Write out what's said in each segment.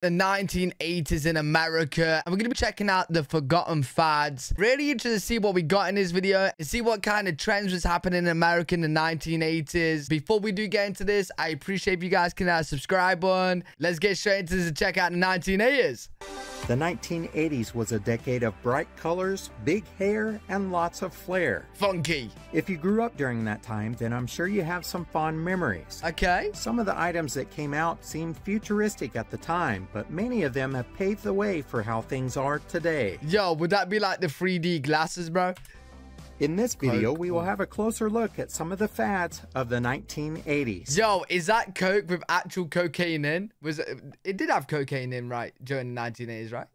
the 1980s in America, and we're gonna be checking out the forgotten fads. Really interested to see what we got in this video and see what kind of trends was happening in America in the 1980s. Before we do get into this, I appreciate if you guys can subscribe button. Let's get straight into this and check out the 1980s. The 1980s was a decade of bright colors, big hair, and lots of flair. Funky. If you grew up during that time, then I'm sure you have some fond memories. Okay. Some of the items that came out seemed futuristic at the time, but many of them have paved the way for how things are today. Yo, would that be like the 3D glasses, bro? In this video, we will have a closer look at some of the fads of the 1980s. Yo, is that Coke with actual cocaine in? It did have cocaine in, right, during the 1980s, right?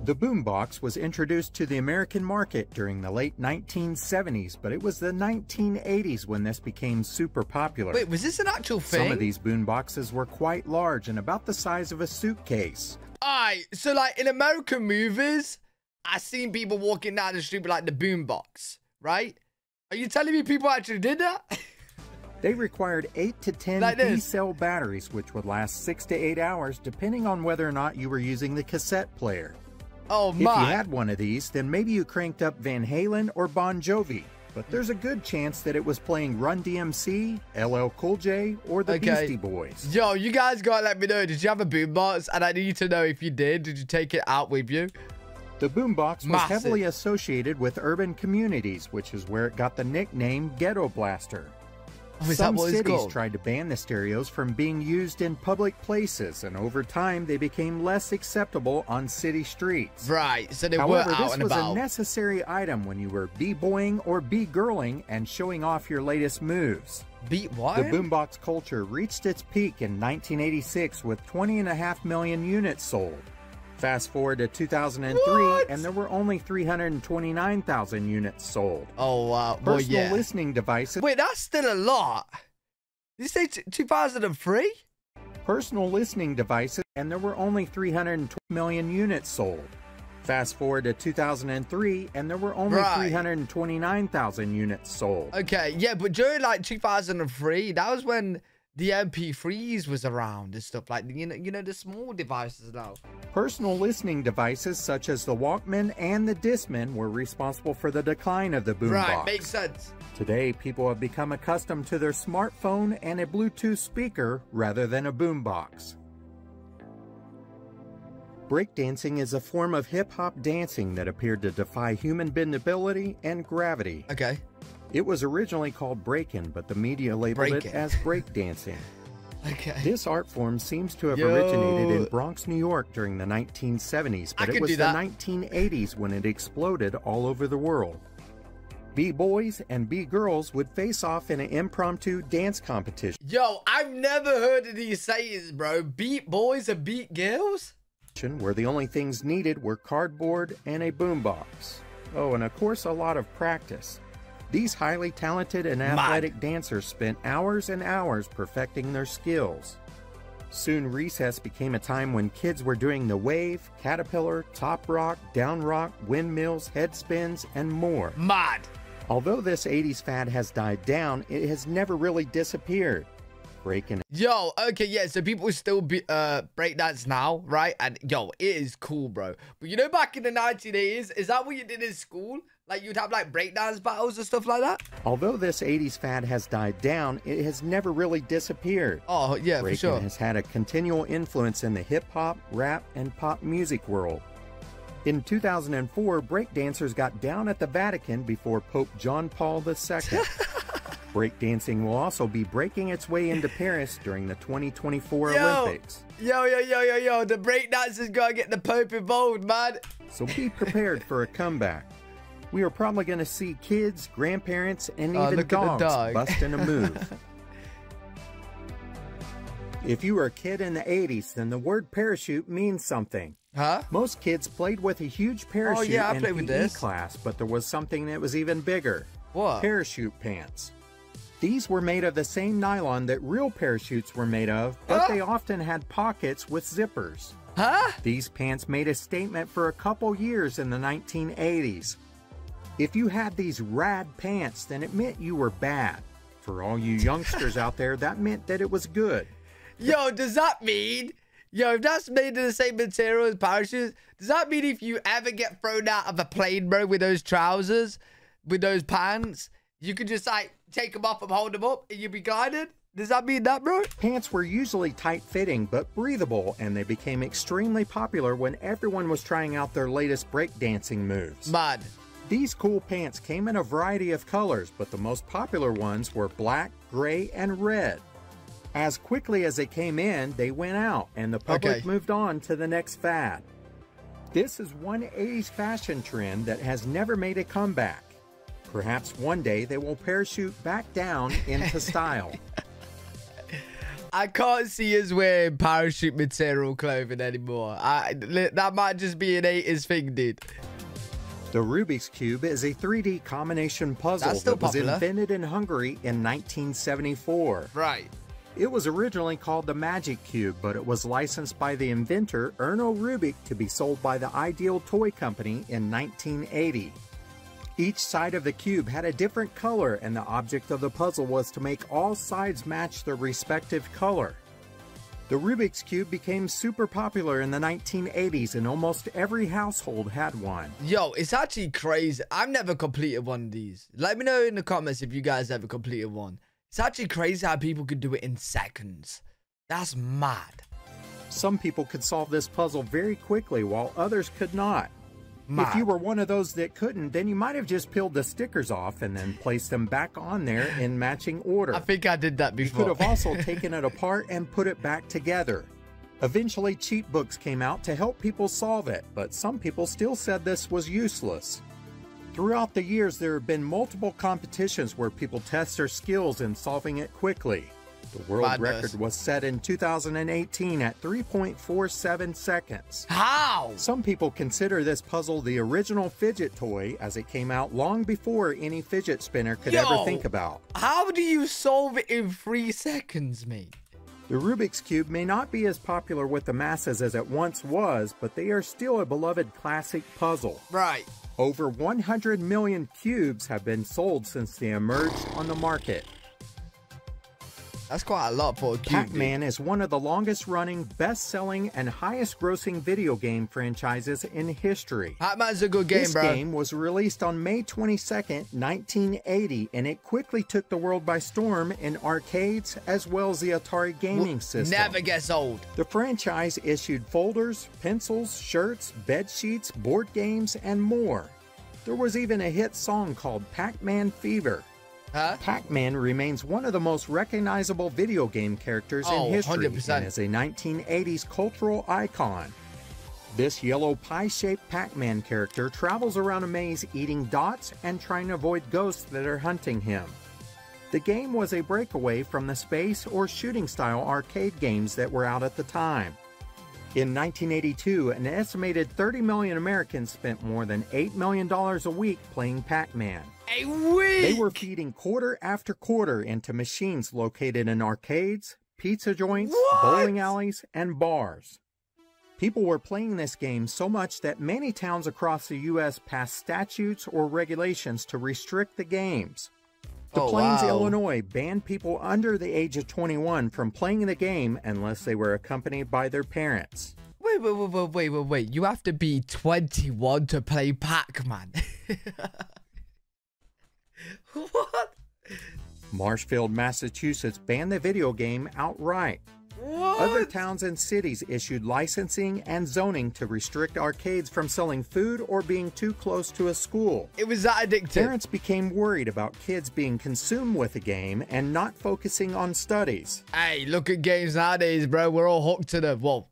The boombox was introduced to the American market during the late 1970s, but it was the 1980s when this became super popular. Wait, was this an actual thing? Some of these boomboxes were quite large and about the size of a suitcase. Alright, so like in American movies, I seen people walking down the street with like the boombox, right? Are you telling me people actually did that? They required 8 to 10 like D-cell batteries, which would last 6 to 8 hours, depending on whether or not you were using the cassette player. Oh my. If you had one of these, then maybe you cranked up Van Halen or Bon Jovi. But there's a good chance that it was playing Run DMC, LL Cool J, or the Beastie Boys. Yo, you guys gotta let me know. Did you have a boombox? And I need to know if you did. Did you take it out with you? The boombox was heavily associated with urban communities, which is where it got the nickname Ghetto Blaster. Some cities tried to ban the stereos from being used in public places, and over time they became less acceptable on city streets. Right, so they However, were out and about. This was a necessary item when you were b-boying or b-girling and showing off your latest moves. What? The boombox culture reached its peak in 1986 with 20.5 million units sold. Fast forward to 2003, and there were only 329,000 units sold. Oh, wow. Personal listening devices. Wait, that's still a lot. Did you say 2003? Personal listening devices, and there were only 320 million units sold. Fast forward to 2003, and there were only 329,000 units sold. Okay, yeah, but during like 2003, that was when the MP3s was around and stuff, like, you know the small devices now. Personal listening devices such as the Walkman and the Discman were responsible for the decline of the boombox. Right, makes sense. Today, people have become accustomed to their smartphone and a Bluetooth speaker rather than a boombox. Breakdancing is a form of hip-hop dancing that appeared to defy human bendability and gravity. Okay. It was originally called breaking, but the media labeled it as breakdancing. Okay. This art form seems to have originated in Bronx, New York during the 1970s, but it was the 1980s when it exploded all over the world. B-boys and B-girls would face off in an impromptu dance competition. Yo, I've never heard of these sayings, bro. Beat boys and beat girls? Where the only things needed were cardboard and a boombox. Oh, and of course a lot of practice. These highly talented and athletic dancers spent hours and hours perfecting their skills. Soon recess became a time when kids were doing the wave, caterpillar, top rock, down rock, windmills, head spins, and more. Although this 80s fad has died down, it has never really disappeared. Yo, okay, yeah, so people still breakdance now, right? And yo, it is cool, bro. But you know, back in the 1980s, is that what you did in school? Like, you'd have like breakdance battles and stuff like that? Although this 80s fad has died down, it has never really disappeared. Oh, yeah, for sure. Breaking has had a continual influence in the hip-hop, rap, and pop music world. In 2004, breakdancers got down at the Vatican before Pope John Paul II. Breakdancing will also be breaking its way into Paris during the 2024 Olympics. Yo, the breakdancers gotta get the Pope involved, man. So be prepared for a comeback. We are probably going to see kids, grandparents, and even dogs busting a move. If you were a kid in the 80s, then the word parachute means something. Huh? Most kids played with a huge parachute in PE class, but there was something that was even bigger. What? Parachute pants. These were made of the same nylon that real parachutes were made of, but they often had pockets with zippers. Huh? These pants made a statement for a couple years in the 1980s. If you had these rad pants, then it meant you were bad. For all you youngsters out there, that meant that it was good. Yo, does that mean... Yo, if that's made of the same material as parachutes, does that mean if you ever get thrown out of a plane, bro, with those trousers, with those pants, you could just, like, take them off and hold them up and you'd be guided? Does that mean that, bro? Pants were usually tight-fitting but breathable, and they became extremely popular when everyone was trying out their latest breakdancing moves. Mad. These cool pants came in a variety of colors, but the most popular ones were black, gray, and red. As quickly as they came in, they went out, and the public moved on to the next fad. This is one 80s fashion trend that has never made a comeback. Perhaps one day they will parachute back down into style. I can't see us wearing parachute material clothing anymore. That might just be an 80s thing, dude. The Rubik's Cube is a 3D combination puzzle that was invented in Hungary in 1974. Right. It was originally called the Magic Cube, but it was licensed by the inventor Erno Rubik to be sold by the Ideal Toy Company in 1980. Each side of the cube had a different color, and the object of the puzzle was to make all sides match their respective color. The Rubik's Cube became super popular in the 1980s, and almost every household had one. Yo, it's actually crazy. I've never completed one of these. Let me know in the comments if you guys ever completed one. It's actually crazy how people could do it in seconds. That's mad. Some people could solve this puzzle very quickly, while others could not. Mad. If you were one of those that couldn't, then you might have just peeled the stickers off and then placed them back on there in matching order. I think I did that before. You could have also taken it apart and put it back together. Eventually, cheat books came out to help people solve it, but some people still said this was useless. Throughout the years, there have been multiple competitions where people test their skills in solving it quickly. The world record was set in 2018 at 3.47 seconds. How? Some people consider this puzzle the original fidget toy, as it came out long before any fidget spinner could ever think about. How do you solve it in 3 seconds, mate? The Rubik's Cube may not be as popular with the masses as it once was, but they are still a beloved classic puzzle. Right. Over 100 million cubes have been sold since they emerged on the market. That's quite a lot for a cube. Pac-Man is one of the longest-running, best-selling, and highest-grossing video game franchises in history. Pac-Man's a good game, bro. This game was released on May 22nd, 1980, and it quickly took the world by storm in arcades as well as the Atari gaming system. Never gets old. The franchise issued folders, pencils, shirts, bed sheets, board games, and more. There was even a hit song called Pac-Man Fever. Pac-Man remains one of the most recognizable video game characters in history 100%. and is a 1980s cultural icon. This yellow pie-shaped Pac-Man character travels around a maze eating dots and trying to avoid ghosts that are hunting him. The game was a breakaway from the space or shooting style arcade games that were out at the time. In 1982, an estimated 30 million Americans spent more than $8 million a week playing Pac-Man. A week? They were feeding quarter after quarter into machines located in arcades, pizza joints, bowling alleys, and bars. People were playing this game so much that many towns across the U.S. passed statutes or regulations to restrict the games. The Plains, Illinois banned people under the age of 21 from playing the game unless they were accompanied by their parents. Wait. You have to be 21 to play Pac-Man. What? Marshfield, Massachusetts banned the video game outright. What? Other towns and cities issued licensing and zoning to restrict arcades from selling food or being too close to a school. It was that addictive. Parents became worried about kids being consumed with the game and not focusing on studies. Hey, look at games nowadays, bro. We're all hooked to them. Whoa.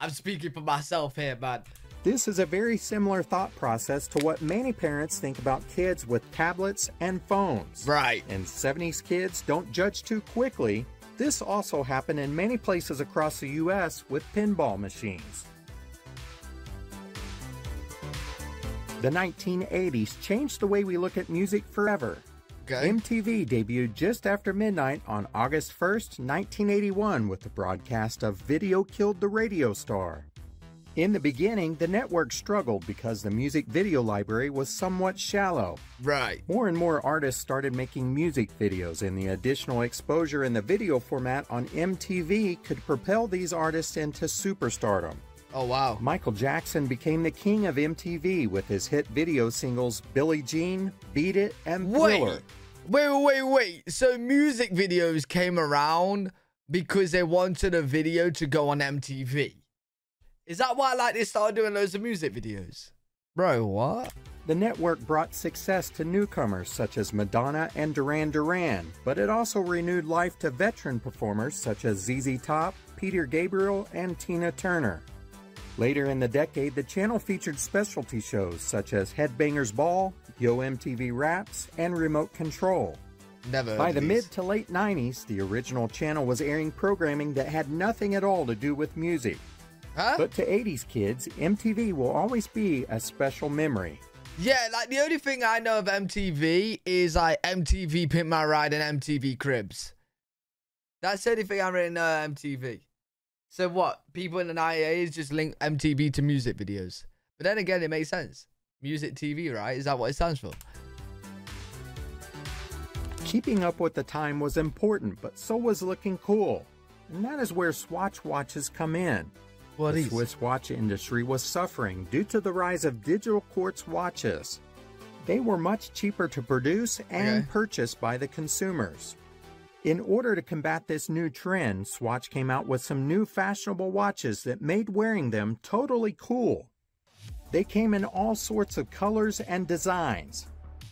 I'm speaking for myself here, man. This is a very similar thought process to what many parents think about kids with tablets and phones. Right. And 70s kids don't judge too quickly. This also happened in many places across the U.S. with pinball machines. The 1980s changed the way we look at music forever. Okay. MTV debuted just after midnight on August 1st, 1981 with the broadcast of Video Killed the Radio Star. In the beginning, the network struggled because the music video library was somewhat shallow. Right. More and more artists started making music videos, and the additional exposure in the video format on MTV could propel these artists into superstardom. Oh, wow. Michael Jackson became the king of MTV with his hit video singles Billie Jean, Beat It, and Thriller. Wait. So music videos came around because they wanted a video to go on MTV. Is that why like they started doing loads of music videos? Bro, what? The network brought success to newcomers such as Madonna and Duran Duran, but it also renewed life to veteran performers such as ZZ Top, Peter Gabriel, and Tina Turner. Later in the decade, the channel featured specialty shows such as Headbangers Ball, Yo MTV Raps, and Remote Control. By the mid to late 90s, the original channel was airing programming that had nothing at all to do with music. Huh? But to 80s kids, MTV will always be a special memory. Yeah, like the only thing I know of MTV is like MTV Pimp My Ride and MTV Cribs. That's the only thing I really know of MTV. So what? People in the 90s just link MTV to music videos. But then again, it makes sense. Music TV, right? Is that what it stands for? Keeping up with the time was important, but so was looking cool. And that is where Swatch watches come in. The Swiss watch industry was suffering due to the rise of digital quartz watches. They were much cheaper to produce and purchase by the consumers. In order to combat this new trend, Swatch came out with some new fashionable watches that made wearing them totally cool. They came in all sorts of colors and designs.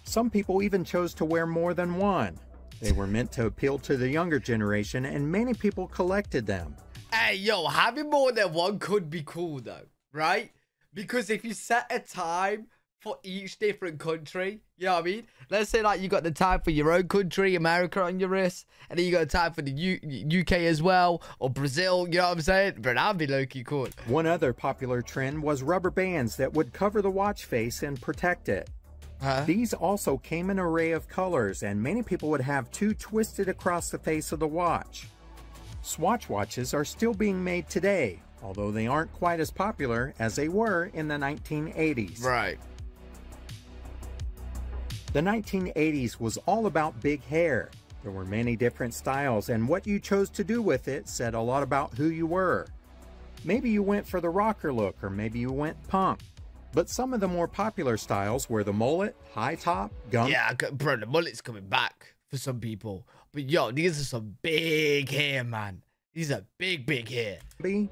Some people even chose to wear more than one. They were meant to appeal to the younger generation, and many people collected them. Hey, yo, having more than one could be cool, though, right? Because if you set a time for each different country, you know what I mean? Let's say, like, you got the time for your own country, America, on your wrist, and then you got a time for the UK as well, or Brazil, you know what I'm saying? But that'd be low-key cool. One other popular trend was rubber bands that would cover the watch face and protect it. These also came in an array of colors, and many people would have two twisted across the face of the watch. Swatch watches are still being made today, although they aren't quite as popular as they were in the 1980s. Right. The 1980s was all about big hair. There were many different styles, and what you chose to do with it said a lot about who you were. Maybe you went for the rocker look, or maybe you went punk. But some of the more popular styles were the mullet, high top, gum. Yeah, bro, the mullet's coming back for some people. But yo, these are some big hair, man. These are big hair.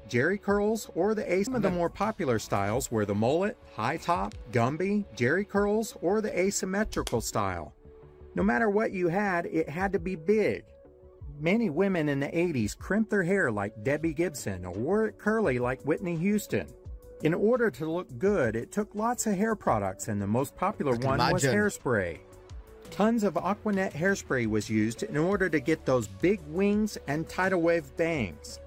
Jerry curls, or the ace. Some of the more popular styles were the mullet, high top, Gumby, Jerry curls, or the asymmetrical style. No matter what you had, it had to be big. Many women in the 80s crimped their hair like Debbie Gibson or wore it curly like Whitney Houston. In order to look good, it took lots of hair products, and the most popular one was hairspray. Tons of Aquanet hairspray was used in order to get those big wings and tidal wave bangs.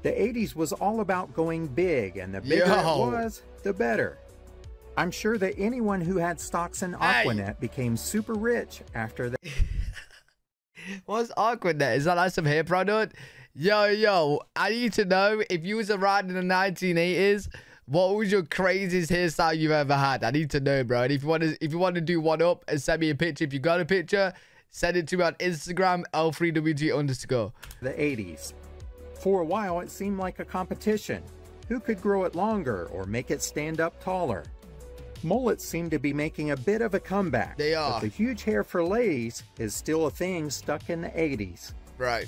The 80s was all about going big, and the bigger it was, the better. I'm sure that anyone who had stocks in Aquanet became super rich after that. What's Aquanet? Is that like some hair product? Yo, I need to know, if you was around in the 1980s, what was your craziest hairstyle you've ever had? I need to know, bro. And if you want to do one up and send me a picture, if you got a picture, send it to me on Instagram, L3WG_. The 80s. For a while, it seemed like a competition. Who could grow it longer or make it stand up taller? Mullets seem to be making a bit of a comeback. They are. But the huge hair for ladies is still a thing stuck in the 80s. Right.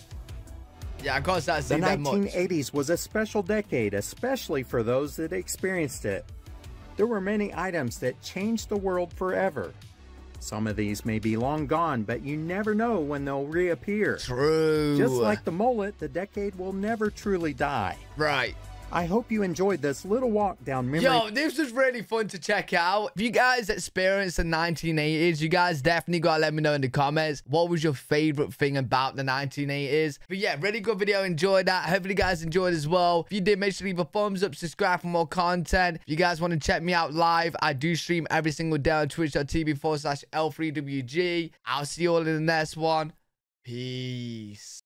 Yeah, I can't start seeing that much. The 1980s was a special decade, especially for those that experienced it. There were many items that changed the world forever. Some of these may be long gone, but you never know when they'll reappear. True. Just like the mullet, the decade will never truly die. Right. I hope you enjoyed this little walk down memory. Yo, this was really fun to check out. If you guys experienced the 1980s, you guys definitely gotta let me know in the comments. What was your favorite thing about the 1980s? But yeah, really good video. Enjoyed that. Hopefully you guys enjoyed as well. If you did, make sure to leave a thumbs up, subscribe for more content. If you guys want to check me out live, I do stream every single day on twitch.tv/L3WG. I'll see you all in the next one. Peace.